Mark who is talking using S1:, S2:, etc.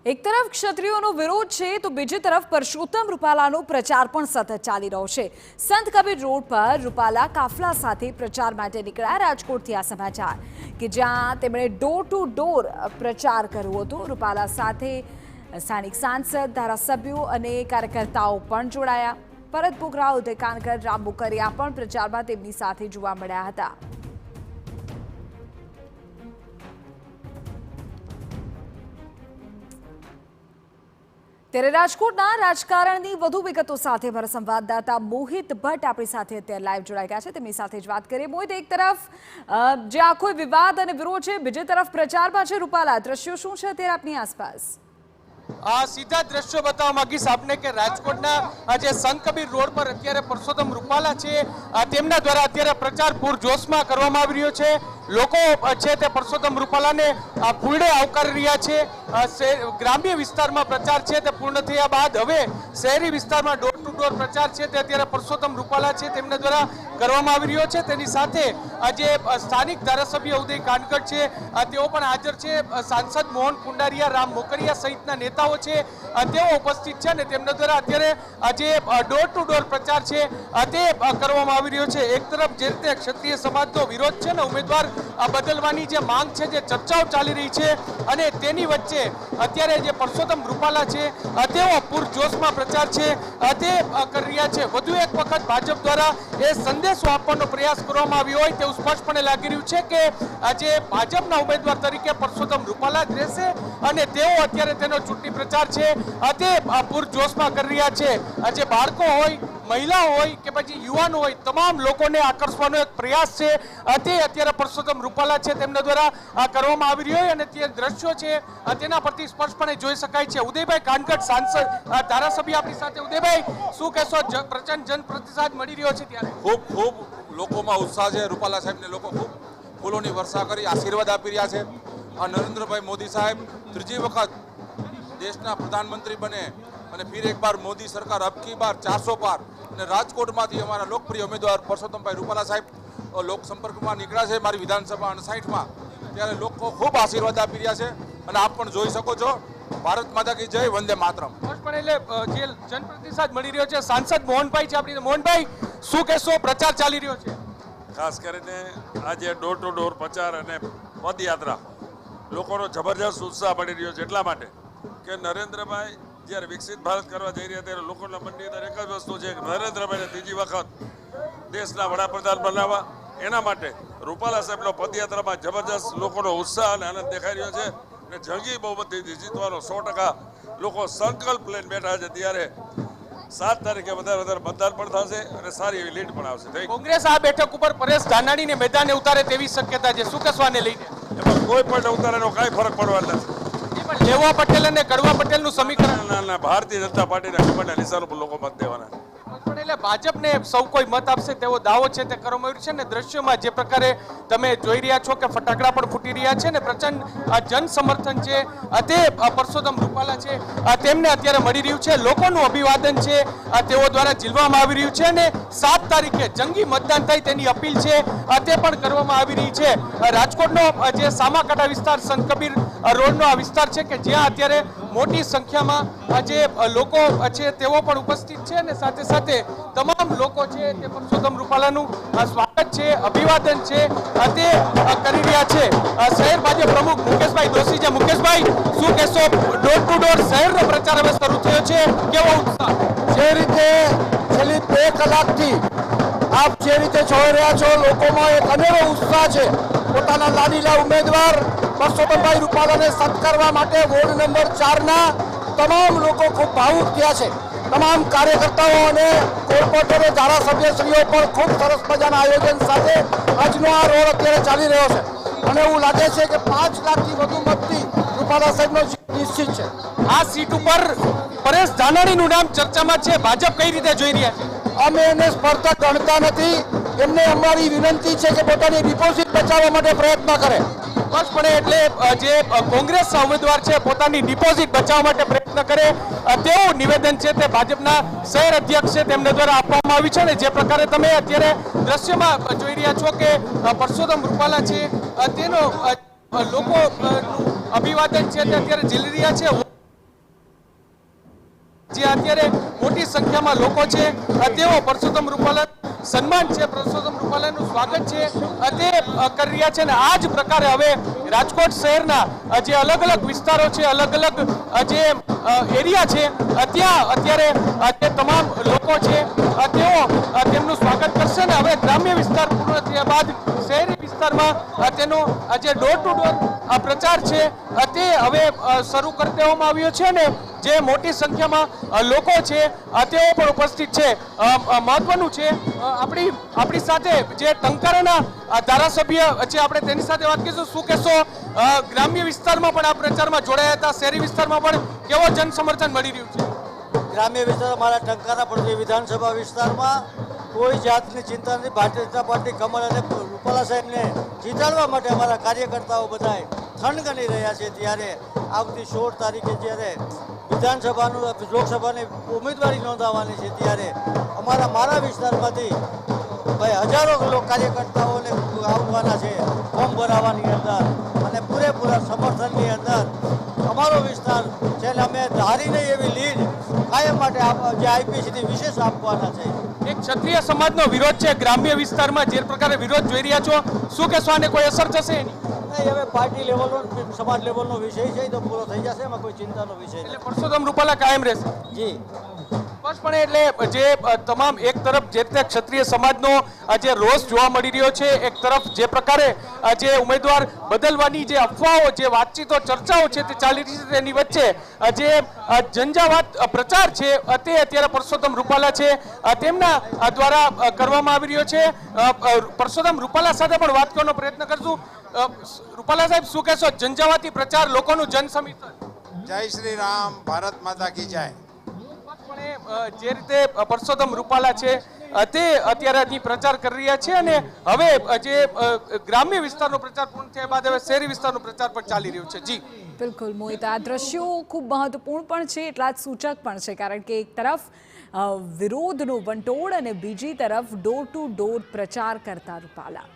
S1: એક તરફ ક્ષત્રિયોનો વિરોધ છે તો બીજી તરફ પરસોત્તમ રૂપાલાનો પ્રચાર પણ સતત ચાલી રહ્યો છે। સંત કબીર રોડ પર રૂપાલા કાફલા સાથે પ્રચાર માટે નીકળ્યા। રાજકોટથી આ સમાચાર કે જ્યાં તેમણે ડોર ટુ ડોર પ્રચાર કર્યો હતો। રૂપાલા સાથે સ્થાનિક સાંસદ, ધારાસભ્યો અને કાર્યકર્તાઓ પણ જોડાયા। ભરત બોગરા, ઉદય કાનકર, રામ બોકરિયા પણ પ્રચારમાં તેમની સાથે જોવા મળ્યા હતા। ત્યારે રાજકોટના રાજકારણની વધુ વિગતો સાથે મારા સંવાદદાતા મોહિત ભટ્ટ આપણી સાથે અત્યારે લાઈવ જોડાઈ ગયા છે। તેમની સાથે જ વાત કરીએ। મોહિત, એક તરફ જે આખો વિવાદ અને વિરોધ છે, બીજી તરફ પ્રચારમાં છે રૂપાલા, દ્રશ્યો શું છે અત્યારે આપની આસપાસ?
S2: સીધા દ્રશ્યો બતાવવા માંગીશ આપને કે રાજકોટના જે સંત કબીર રોડ પર અત્યારે પરસોત્તમ રૂપાલા છે તેમના દ્વારા અત્યારે પ્રચાર પૂરજોશમાં કરવામાં આવી રહ્યો છે। લોકો છે તે પરસોત્તમ રૂપાલાને ફૂલડે આવકારી રહ્યા છે। ગ્રામ્ય વિસ્તારમાં પ્રચાર છે તે પૂર્ણ થયા બાદ હવે શહેરી વિસ્તારમાં ડોર ટુ ડોર પ્રચાર છે તે અત્યારે પરસોત્તમ રૂપાલા છે તેમના દ્વારા કરવામાં આવી રહ્યો છે। તેની સાથે જે સ્થાનિક ધારાસભ્ય ઉદય કાનકર છે તેઓ પણ હાજર છે। સાંસદ મોહન કુંડારિયા, રામ મોકરિયા સહિતના નેતાઓ છે તેઓ ઉપસ્થિત છે અને તેમના દ્વારા અત્યારે જે ડોર ટુ ડોર પ્રચાર છે તે કરવામાં આવી રહ્યો છે। એક તરફ જે રીતે ક્ષત્રિય સમાજનો વિરોધ છે ને ઉમેદવાર બદલવાની જે માંગ છે, જે ચર્ચાઓ ચાલી રહી છે અને તેની વચ્ચે અત્યારે જે પરસોત્તમ રૂપાલા છે તેઓ પૂરજોશમાં પ્રચાર છે તે કરી રહ્યા છે। વધુ એક વખત ભાજપ દ્વારા એ સંદેશો આપવાનો પ્રયાસ કરવામાં આવ્યો હોય તેવું સ્પષ્ટપણે લાગી રહ્યું છે કે આજે ભાજપના ઉમેદવાર તરીકે પરસોત્તમ રૂપાલા જ રહેશે અને તેઓ અત્યારે તેનો ચૂંટણી પ્રચાર છે તે પૂરજોશમાં કરી રહ્યા છે। આજે બાળકો હોય, મહિલાઓ હોય કે પછી યુવાનો હોય, તમામ લોકોને આકર્ષવાનો એક પ્રયાસ છે તે અત્યારે પરસોત્તમ રૂપાલા છે તેમના દ્વારા કરવામાં આવી રહ્યો અને તે દ્રશ્યો છે તેના પરથી સ્પષ્ટપણે જોઈ શકાય છે। ઉદયભાઈ કાનકર, સાંસદ, ધારાસભ્ય આપણી સાથે। ઉદયભાઈ, શું કહેશો? પ્રચંડ જન પ્રતિસાદ મળી રહ્યો છે ત્યારે
S3: ખૂબ લોકોમાં ઉત્સાહ છે। રૂપાલા સાહેબને લોકો ખૂબ ફૂલોની વર્ષા કરી આશીર્વાદ આપી રહ્યા છે। આ નરેન્દ્રભાઈ મોદી સાહેબ ત્રીજી વખત દેશના પ્રધાનમંત્રી બને અને ફિર એક બાર મોદી સરકાર અબ કી બાર 400 પાર અને રાજકોટમાંથી અમારા લોકપ્રિય ઉમેદવાર પરસોત્તમભાઈ રૂપાલા સાહેબ લોકસંપર્કમાં નીકળ્યા છે મારી વિધાનસભા 59માં। ત્યારે લોકો ખૂબ આશીર્વાદ આપી રહ્યા છે અને આપ પણ જોઈ શકો છો। ભારત માતા કી જય, વંદે માતરમ।
S2: એટલે જે જનપ્રતિસાદ મળી રહ્યો છે, સાંસદ મોહનભાઈ છે આપણી। મોહનભાઈ, શું કહેશો? પ્રચાર ચાલી રહ્યો છે,
S4: ખાસ કરીને આજે ડોર ટુ ડોર પ્રચાર અને પદયાત્રા લોકોનો જબરજસ્ત ઉત્સાહ પડી રહ્યો છે એટલા માટે કે નરેન્દ્રભાઈ જ્યારે વિકસિત ભારત કરવા જઈ રહ્યા ત્યારે લોકોના મનની અંદર એક જ વસ્તુ છે કે નરેન્દ્રભાઈને ત્રીજી વખત દેશના વડાપ્રધાન બનાવવા। એના માટે રૂપાલા સાહેબનો પદયાત્રામાં જબરજસ્ત લોકોનો ઉત્સાહ અને આનંદ દેખાઈ રહ્યો છે અને જંગી બહુમતીથી જીતવાનો 100% લોકો સંકલ્પ લઈને બેઠા છે। ત્યારે 7 તારીખે વધારે મતદાન પણ થશે અને સારી એવી લીડ પણ આવશે।
S2: કોંગ્રેસ આ બેઠક ઉપર પરેશ ધાનાણીને મેદાને ઉતારે તેવી શક્યતા છે, શું કહેશો આને લઈને?
S4: એમાં કોઈ પણ ઉતારેનો કાંઈ ફરક પડવાનો નથી।
S2: લેવા પટેલ અને કડવા પટેલનું સમીકરણ
S4: ભારતીય જનતા પાર્ટીના કમળના નિશાન ઉપર લોકો મત દેવાના।
S2: એટલે ભાજપને સૌ કોઈ મત આપશે તેવો દાવો છે તે કરવામાં આવ્યો છે ને દ્રશ્યોમાં જે પ્રકારે તમે જોઈ રહ્યા છો કે ફટાકડા પણ ફૂટી રહ્યા છે ને પ્રચંડ જન સમર્થન છે તે પરસોત્તમ રૂપાલા છે તેમને અત્યારે મળી રહ્યું છે। લોકોનું અભિવાદન છે તેઓ દ્વારા ઝીલવામાં આવી રહ્યું છે અને 7 તારીખે જંગી મતદાન થાય તેની અપીલ છે તે પણ કરવામાં આવી રહી છે। રાજકોટનો જે સામાકાંઠા વિસ્તાર, સંત કબીર રોડનો આ વિસ્તાર છે કે જ્યાં અત્યારે મોટી સંખ્યામાં જે લોકો છે તેઓ પણ ઉપસ્થિત છે અને સાથે સાથે તમામ લોકો છે તે પરસોત્તમ રૂપાલાનું સ્વાગત છે, અભિવાદન છે તે કરી રહ્યા છે। શહેર ભાજપ પ્રમુખ મુકેશભાઈ દોશી છે। મુકેશભાઈ, શું કહેશો? ડોર ટુ ડોર શહેરનો પ્રચાર હવે શરૂ થયો છે, કેવો ઉત્સાહ?
S5: જે રીતે છેલ્લી 2 કલાકથી આપ જે રીતે જોઈ રહ્યા છો, લોકોમાં એક અનેરો ઉત્સાહ છે પોતાના લાડીલા ઉમેદવાર પરસોત્તમભાઈ રૂપાલાને સત્કારવા માટે। વોર્ડ નંબર 4ના તમામ લોકો ખૂબ ભાવુક થયા છે। તમામ કાર્યકર્તાઓ અને કોર્પોરેટરો, ધારાસભ્યશ્રીઓ પણ ખૂબ સરસ મજાના આયોજન સાથે આજનો આ રોડ અત્યારે ચાલી રહ્યો છે અને એવું લાગે છે કે 5 લાખથી વધુ મતથી રૂપાલા સાહેબનો નિશ્ચિત છે।
S2: આ સીટ ઉપર પરેશ ધાનાણીનું નામ ચર્ચામાં છે, ભાજપ કઈ રીતે જોઈ રહ્યા છે?
S5: અમે એને સ્પર્ધક ગણતા નથી। એમને અમારી વિનંતી છે કે પોતાની ડિપોઝિટ બચાવવા માટે પ્રયત્ન કરે।
S2: સ્પષ્ટપણે એટલે જે કોંગ્રેસના ઉમેદવાર છે પોતાની ડિપોઝિટ બચાવવા માટે પ્રયત્ન કરે તેવું નિવેદન છે તે ભાજપના શહેર અધ્યક્ષ છે તેમને દ્વારા આપવામાં આવ્યું છે અને જે પ્રકારે તમે અત્યારે દ્રશ્યમાં જોઈ રહ્યા છો કે પરસોત્તમ રૂપાલા છે તેનો લોકો અભિવાદન છે તે અત્યારે ઝીલી રહ્યા છે। જ્યાં અત્યારે મોટી સંખ્યામાં લોકો છે તેઓ પરસોત્તમ રૂપાલા સન્માન છે, પરસોત્તમ રૂપાલાનું સ્વાગત છે તે કરી રહ્યા છે. અને આ જ પ્રકારે હવે રાજકોટ શહેરના જે અલગ અલગ વિસ્તારો છે, અલગ અલગ જે એરિયા છે ત્યાં અત્યારે જે તમામ લોકો છે તેઓ તેમનું સ્વાગત કરશે. ને હવે ગ્રામ્ય વિસ્તાર પૂર્ણ થયા બાદ શહેરી વિસ્તારમાં તેનો જે ડોર ટુ ડોર પ્રચાર છે તે હવે શરૂ કરી દેવામાં આવ્યો છે. ને જે મોટી સંખ્યામાં લોકો છે તેઓ પણ ઉપસ્થિત છે. મહત્વનું છે આપણી સાથે જે ટંકારાના ધારાસભ્ય છે, આપણે તેની સાથે વાત કરીશું. શું કહેશો, ગ્રામ્ય વિસ્તારમાં પણ આ પ્રચારમાં જોડાયા હતા, શહેરી વિસ્તારમાં પણ કેવો જન સમર્થન મળી રહ્યું છે?
S6: ગ્રામ્ય વિસ્તાર મારા ટંકારા પડતી વિધાનસભા વિસ્તારમાં કોઈ જાતની ચિંતા નથી. ભારતીય જનતા પાર્ટી કમલ અને રૂપાલા સાહેબને જીતાડવા માટે અમારા કાર્યકર્તાઓ બધાએ થનગની રહ્યા છે. ત્યારે આવતી 16 તારીખે જ્યારે વિધાનસભાનું લોકસભાની ઉમેદવારી નોંધાવવાની છે ત્યારે મારા વિસ્તારમાંથી ભાઈ હજારો કાર્યકર્તાઓને આવવાના છે ફોર્મ ભરાવવાની અંદર, અને પૂરેપૂરા સમર્થનની અંદર અમારો વિસ્તાર છે. અમે ધારીને એવી લીડ કાયમ માટે જે આઈપીસીથી વિશેષ આપવાના છે.
S2: એક ક્ષત્રિય સમાજનો વિરોધ છે ગ્રામ્ય વિસ્તારમાં, જે પ્રકારે વિરોધ જોઈ રહ્યા છો, શું કહેશો, આને કોઈ અસર થશે એની?
S6: નહીં, હવે પાર્ટી લેવલનો સમાજ લેવલનો વિષય છે તો પૂરો થઈ જશે, એમાં કોઈ ચિંતાનો વિષય
S2: એટલે
S6: નથી.
S2: પરસોત્તમ રૂપાલા કાયમ રહેશે?
S6: જી
S2: સ્પષ્ટપણે એટલે જે તમામ એક તરફ જે રીતે ક્ષત્રિય સમાજનો જે રોષ જોવા મળી રહ્યો છે, એક તરફ જે પ્રકારે જે ઉમેદવાર બદલવાની જે અફવાઓ, જે વાતચીતો, ચર્ચાઓ છે તે ચાલી રહી છે, તેની વચ્ચે જે ઝંઝાવાત પ્રચાર છે તે અત્યારે પરસોત્તમ રૂપાલા છે તેમના દ્વારા કરવામાં આવી રહ્યો છે. પરસોત્તમ રૂપાલા સાથે પણ વાત કરવાનો પ્રયત્ન કરશું. રૂપાલા સાહેબ, શું કહેશો, ઝંઝાવાતી પ્રચાર, લોકોનું જન સમીકરણ?
S7: જય શ્રી રામ, ભારત માતા કી જય.
S2: જે રીતે પરસોત્તમ રૂપાલા છે તે અત્યારે અહીં પ્રચાર કરી રહ્યા છે, અને હવે જે ગ્રામ્ય વિસ્તારનો પ્રચાર પૂર્ણ થયા બાદ હવે શહેરી વિસ્તારનો પ્રચાર પણ ચાલી રહ્યો છે. જી
S1: બિલકુલ મોહિત, આ દ્રશ્યો ખૂબ મહત્વપૂર્ણ પણ છે, એટલા જ સૂચક પણ છે, કારણ કે એક તરફ વિરોધનો વંટોળ અને બીજી તરફ ડોર ટુ ડોર પ્રચાર કરતા રૂપાલા.